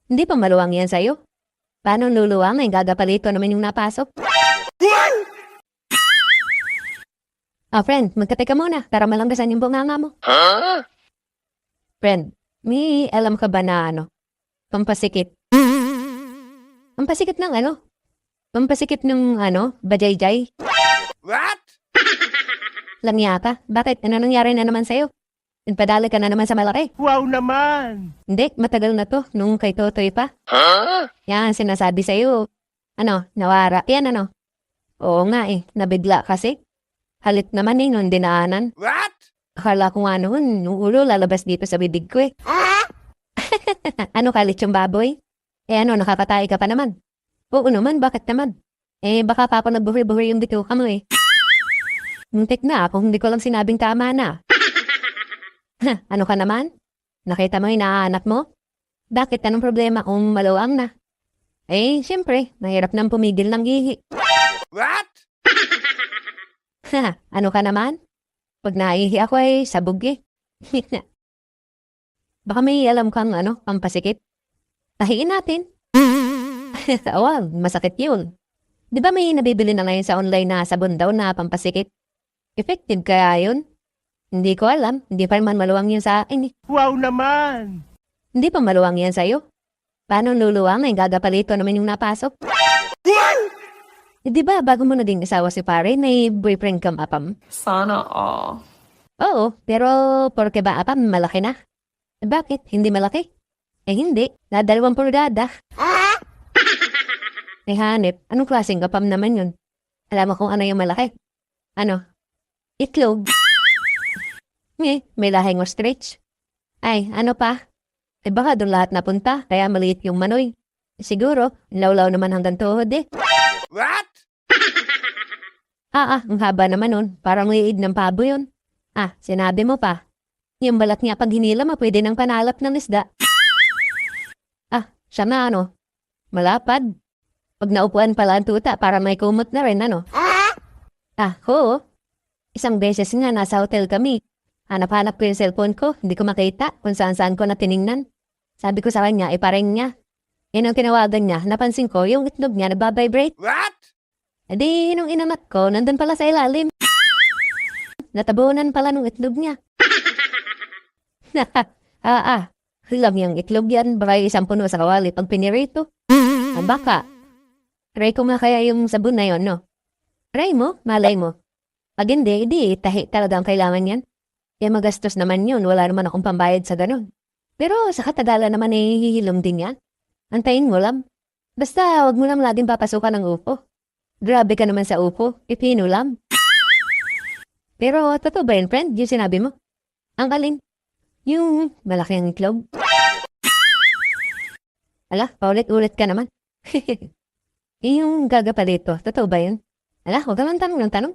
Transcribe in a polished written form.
Hindi pa maluwang yan sa'yo. Paano luluwang na yung gagapalito naman yung napasok? Friend, magkateka muna para malanggasan yung bunganga mo. Friend, may alam ka ba na pampasikit? Pampasikit ng Pampasikit ng bajayjay? What? Lamya ka? Bakit? Ano nangyari na naman sa'yo? Padali ka na naman sa malaki. Wow naman! Hindi, matagal na to. Nung kay Totoy pa. Yan, sinasabi sa'yo. Nawara. Yan Oo nga nabigla kasi. Halit naman nung dinaanan. What? Akala ko nga noon, yung ulo lalabas dito sa bibig ko Kalit yung baboy? Nakakatay ka pa naman. Oo naman, bakit naman? Baka papa nagbuhir-buhir yung bituka mo Muntik na kung hindi ko lang sinabing tama na. Ano ka naman? Nakita mo yung naanak mo? Bakit? Anong problema kung maluwang na? Siyempre, mahirap nang pumigil ng ihi. What? Ano ka naman? Pag naihi ako sabog Baka may alam kang pampasikit. Tahiin natin. Well, masakit yun. Di ba may nabibili na ngayon sa online na sabon daw na pampasikit? Effective kaya yun? Hindi ko alam. Hindi pa naman maluwang yun sa akin Wow naman! Hindi pa maluwang yan sa'yo. Paano luluwang na yung gagapalito naman yung napasok? Di ba bago mo naging asawa si pare, may boyfriend kang apam? Sana all. Oo, pero porke ba apam malaki na? Bakit? Hindi malaki? Hindi. Na 20 pulgada. Hanip, anong klaseng apam naman yun? Alam mo kung ano yung malaki? Itlog. May lahing ostrich. Ano pa? Baka doon lahat napunta, kaya maliit yung manoy. Siguro, lawlaw naman hanggang tuhod What? Ang haba naman nun. Parang liid ng pabo yun. Sinabi mo pa. Yung balat niya pag hinila mo, pwede nang panalap ng isda. Siya na malapad. Pag naupuan pala ang tuta, para may kumot na rin oo. Isang beses nga nasa hotel kami. Hanap-hanap ko yung cellphone ko, hindi ko makita kung saan-saan ko na tiningnan. Sabi ko sa kanya, ipareng niya. Yan ang tinawagan niya, napansin ko yung itlog niya nagbabibrate. What? Nung inanak ko, nandun pala sa ilalim. Natabunan pala nung itlog niya. Hilam yung itlog yan, baka isang puno sa kawali pag pinirito. Baka. Try ko nga kaya yung sabon na yun, Try mo, malay mo. Pag hindi, tahi talagang kailangan yan. Magastos naman yun, wala naman akong pambayad sa ganun. Pero sa katagalan naman hihilom din yan. Antayin mo lang. Basta wag mo lang laging papasukan ng upo. Grabe ka naman sa upo, ipino lang. Pero totoo ba yun, friend, yung sinabi mo? Ang alin? Yung malaki ang itlog? Paulit-ulit ka naman. Yung gagapalito, totoo ba yun? Huwag ka man tanong ng tanong.